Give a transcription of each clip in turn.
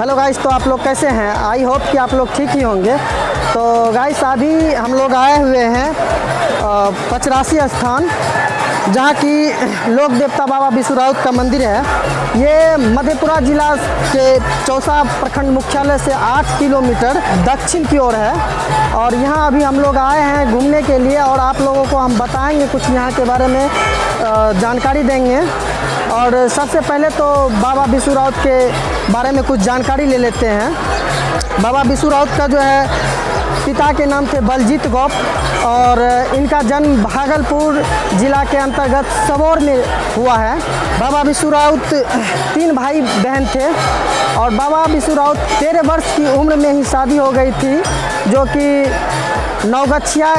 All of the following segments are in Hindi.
हेलो गाइस, तो आप लोग कैसे हैं? आई होप कि आप लोग ठीक ही होंगे। तो गाइस अभी हम लोग आए हुए हैं पचरासी स्थान, जहाँ की लोक देवता बाबा बिसु राउत का मंदिर है। ये मधेपुरा जिला के चौसा प्रखंड मुख्यालय से 8 किलोमीटर दक्षिण की ओर है। और यहाँ अभी हम लोग आए हैं घूमने के लिए, और आप लोगों को हम बताएंगे कुछ यहाँ के बारे में जानकारी देंगे। और सबसे पहले तो बाबा बिसु राउत के बारे में कुछ जानकारी ले लेते हैं। बाबा बिसु राउत का जो है पिता के नाम थे बलजीत गौप, और इनका जन्म भागलपुर जिला के अंतर्गत सबौर में हुआ है। बाबा बिसु राउत 3 भाई बहन थे, और बाबा बिसु राउत 13 वर्ष की उम्र में ही शादी हो गई थी, जो कि नवगछिया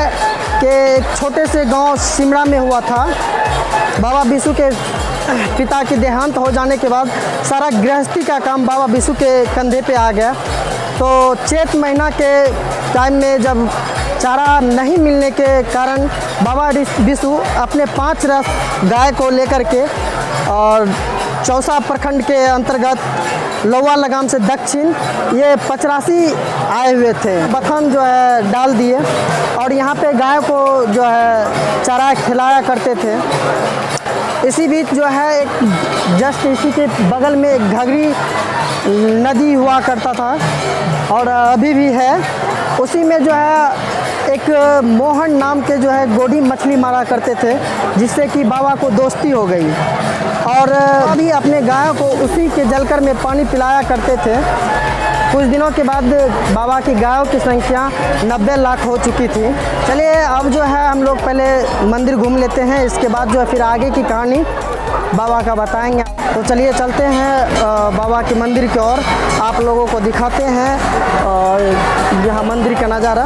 के एक छोटे से गांव सिमरा में हुआ था। बाबा बिसु के पिता की देहांत हो जाने के बाद सारा गृहस्थी का काम बाबा बिसु के कंधे पे आ गया। तो चैत महीना के टाइम में जब चारा नहीं मिलने के कारण बाबा बिसु अपने 5 रथ गाय को लेकर के और चौसा प्रखंड के अंतर्गत लौवा लगाम से दक्षिण ये पचरासी आए हुए थे। बथान जो है डाल दिए, और यहाँ पे गाय को जो है चारा खिलाया करते थे। इसी बीच जो है एक जस्ट इसी के बगल में एक घाघरी नदी हुआ करता था, और अभी भी है। उसी में जो है एक मोहन नाम के जो है गोडी मछली मारा करते थे, जिससे कि बाबा को दोस्ती हो गई। और अभी अपने गायों को उसी के जलकर में पानी पिलाया करते थे। कुछ दिनों के बाद बाबा की गायों की संख्या 90 लाख हो चुकी थी। चलिए अब जो है हम लोग पहले मंदिर घूम लेते हैं, इसके बाद जो है फिर आगे की कहानी बाबा का बताएंगे। तो चलिए चलते हैं बाबा के मंदिर की ओर, आप लोगों को दिखाते हैं और यहाँ मंदिर का नज़ारा।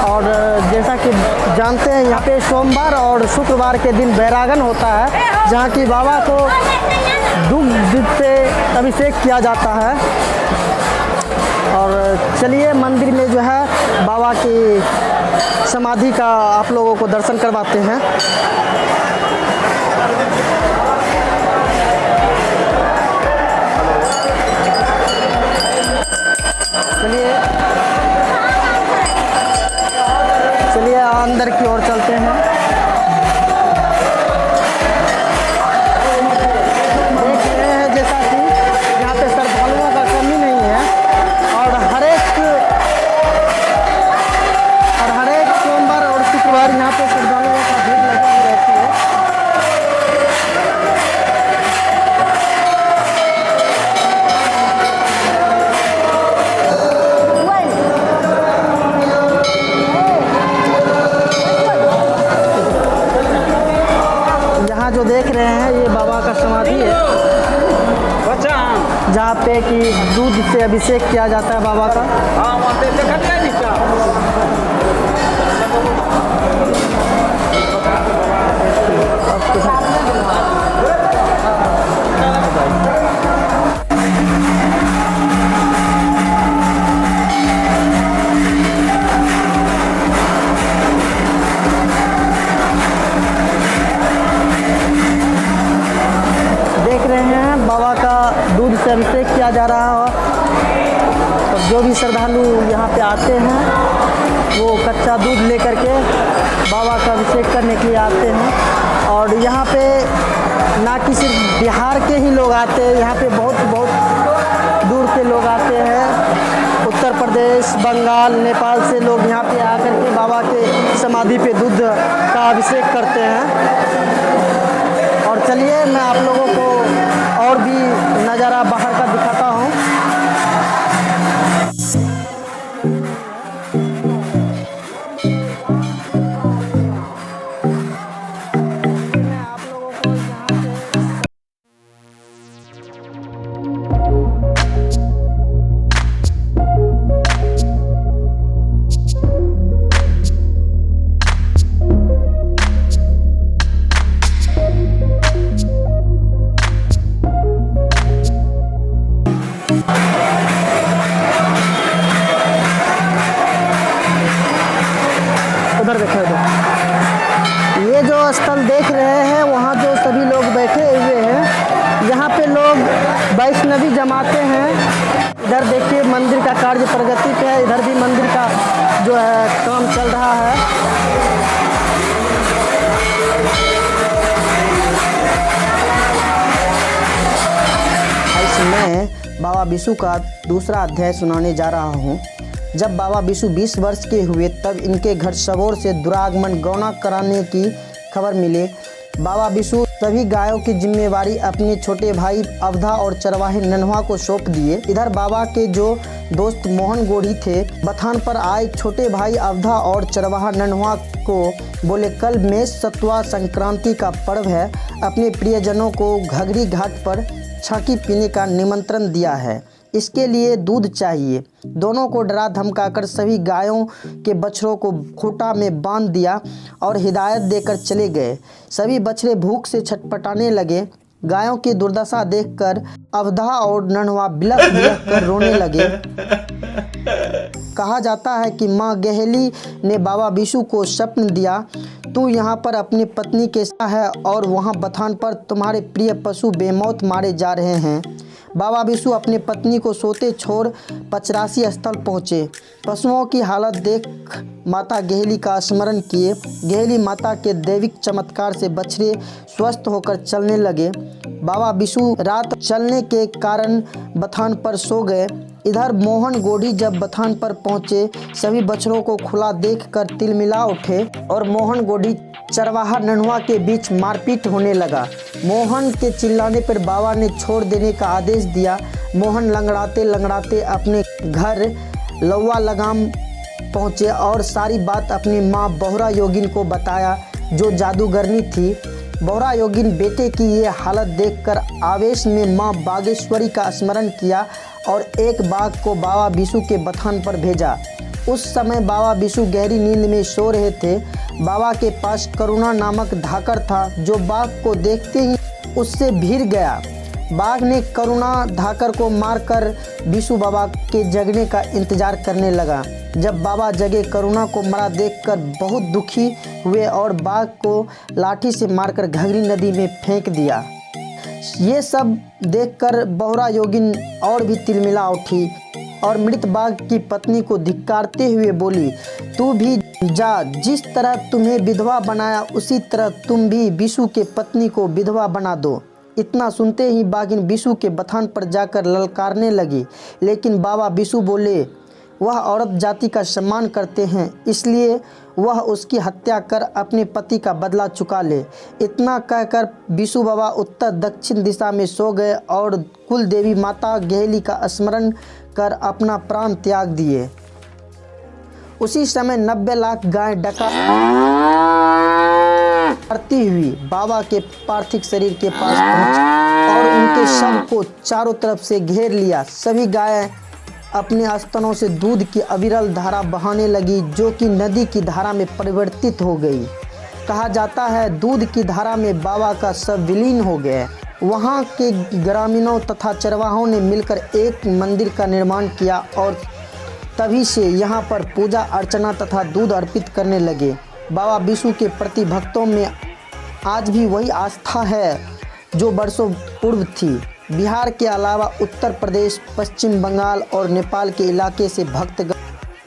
और जैसा कि जानते हैं यहाँ पे सोमवार और शुक्रवार के दिन बैरागन होता है, जहाँ की बाबा को दूध से अभिषेक किया जाता है। और चलिए मंदिर में जो है बाबा की समाधि का आप लोगों को दर्शन करवाते हैं। चलिए अंदर की ओर चलते हैं। देख रहे हैं जैसा कि यहाँ पे श्रद्धालुओं का कमी नहीं है, और हर एक सोमवार और शुक्रवार यहाँ पे श्रद्धालुओं का भीड़ लगी रहती है। यहाँ जो देख रहे हैं ये बाबा का समाधि है, जहाँ पे कि दूध से अभिषेक किया जाता है बाबा का। बाबा का दूध से अभिषेक किया जा रहा है। तो जो भी श्रद्धालु यहाँ पे आते हैं वो कच्चा दूध लेकर के बाबा का अभिषेक करने के लिए आते हैं। और यहाँ पे ना कि सिर्फ बिहार के ही लोग आते हैं, यहाँ पे बहुत दूर के लोग आते हैं। उत्तर प्रदेश, बंगाल, नेपाल से लोग यहाँ पे आकर के बाबा के समाधि पे दूध का अभिषेक करते हैं। और चलिए मैं आप लोगों को और भी नज़ारा बाहर का दिखाता हूँ। पे लोग वैष्णवी जमाते हैं। इधर देखिए मंदिर का कार्य प्रगति पे है, इधर भी मंदिर का जो है काम चल रहा है। मैं बाबा बिशु का दूसरा अध्याय सुनाने जा रहा हूँ। जब बाबा बिशु 20 वर्ष के हुए तब इनके घर सबौर से दुरागमन गौना कराने की खबर मिले। बाबा बिशु सभी गायों की जिम्मेवारी अपने छोटे भाई अवधा और चरवाहे नन्हा को सौंप दिए। इधर बाबा के जो दोस्त मोहन गोढ़ी थे, बथान पर आए छोटे भाई अवधा और चरवाहा नन्हा को बोले, कल में सतुआ संक्रांति का पर्व है, अपने प्रियजनों को घघरी घाट पर छाकी पीने का निमंत्रण दिया है, इसके लिए दूध चाहिए। दोनों को डरा धमकाकर सभी गायों के बछड़ों को खूंटा में बांध दिया और हिदायत देकर चले गए। सभी बछड़े भूख से छटपटाने लगे। गायों की दुर्दशा देखकर अवधा और नन्हा बिलख बिलख कर रोने लगे। कहा जाता है कि माँ गहेली ने बाबा बिशु को स्वप्न दिया, तू यहाँ पर अपनी पत्नी के साथ है और वहाँ बथान पर तुम्हारे प्रिय पशु बेमौत मारे जा रहे हैं। बाबा बिशु अपनी पत्नी को सोते छोड़ पचरासी स्थल पहुँचे। पशुओं की हालत देख माता गहेली का स्मरण किए। गहेली माता के दैविक चमत्कार से बछड़े स्वस्थ होकर चलने लगे। बाबा बिशु रात चलने के कारण बथान पर सो गए। इधर मोहन गोढ़ी जब बथान पर पहुंचे, सभी बछड़ों को खुला देखकर तिलमिला उठे और मोहन गोढ़ी चरवाहा नन्हा के बीच मारपीट होने लगा। मोहन के चिल्लाने पर बाबा ने छोड़ देने का आदेश दिया। मोहन लंगड़ाते लंगड़ाते अपने घर लौवा लगाम पहुंचे और सारी बात अपनी माँ बौरा योगिन को बताया, जो जादूगरनी थी। बौरा योगिन बेटे की ये हालत देखकर आवेश में माँ बागेश्वरी का स्मरण किया और एक बाघ को बाबा बिशु के बथान पर भेजा। उस समय बाबा बिशु गहरी नींद में सो रहे थे। बाबा के पास करुणा नामक धाकर था, जो बाघ को देखते ही उससे भिड़ गया। बाघ ने करुणा धाकर को मारकर बिशु बाबा के जगने का इंतजार करने लगा। जब बाबा जगे, करुणा को मरा देखकर बहुत दुखी हुए और बाघ को लाठी से मारकर घघरी नदी में फेंक दिया। ये सब देखकर बौरा योगिन और भी तिलमिला उठी और मृत बाघ की पत्नी को धिक्कारते हुए बोली, तू भी जा, जिस तरह तुम्हें विधवा बनाया उसी तरह तुम भी बिशु के पत्नी को विधवा बना दो। इतना सुनते ही बाघिन बिशु के बथान पर जाकर ललकारने लगी, लेकिन बाबा बिशु बोले, वह औरत जाति का सम्मान करते हैं, इसलिए वह उसकी हत्या कर अपने पति का बदला चुका ले। इतना कहकर बिशु बाबा उत्तर दक्षिण दिशा में सो गए और कुल देवी माता गहेली का स्मरण कर अपना प्राण त्याग दिए। उसी समय 90 लाख गाय डका करती हुई बाबा के पार्थिव शरीर के पास पहुंची और उनके शव को चारों तरफ से घेर लिया। सभी गायें अपने स्तनों से दूध की अविरल धारा बहाने लगी, जो कि नदी की धारा में परिवर्तित हो गई। कहा जाता है दूध की धारा में बाबा का शव विलीन हो गया। वहाँ के ग्रामीणों तथा चरवाहों ने मिलकर एक मंदिर का निर्माण किया और तभी से यहाँ पर पूजा अर्चना तथा दूध अर्पित करने लगे। बाबा बिशु के प्रति भक्तों में आज भी वही आस्था है जो वर्षों पूर्व थी। बिहार के अलावा उत्तर प्रदेश, पश्चिम बंगाल और नेपाल के इलाके से भक्तगण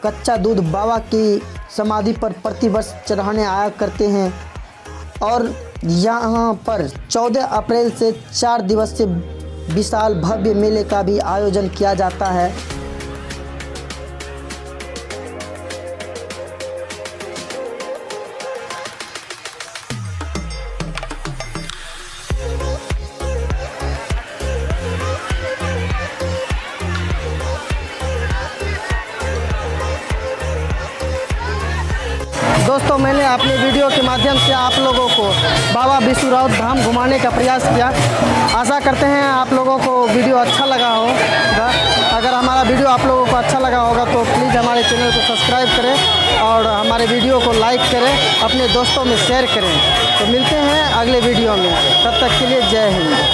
कच्चा दूध बाबा की समाधि पर प्रतिवर्ष चढ़ाने आया करते हैं और यहाँ पर 14 अप्रैल से 4 दिवसीय विशाल भव्य मेले का भी आयोजन किया जाता है। दोस्तों, मैंने अपने वीडियो के माध्यम से आप लोगों को बाबा बिशुराउत धाम घुमाने का प्रयास किया। आशा करते हैं आप लोगों को वीडियो अच्छा लगा होगा। अगर हमारा वीडियो आप लोगों को अच्छा लगा होगा तो प्लीज़ हमारे चैनल को सब्सक्राइब करें और हमारे वीडियो को लाइक करें, अपने दोस्तों में शेयर करें। तो मिलते हैं अगले वीडियो में, तब तक के लिए जय हिंद।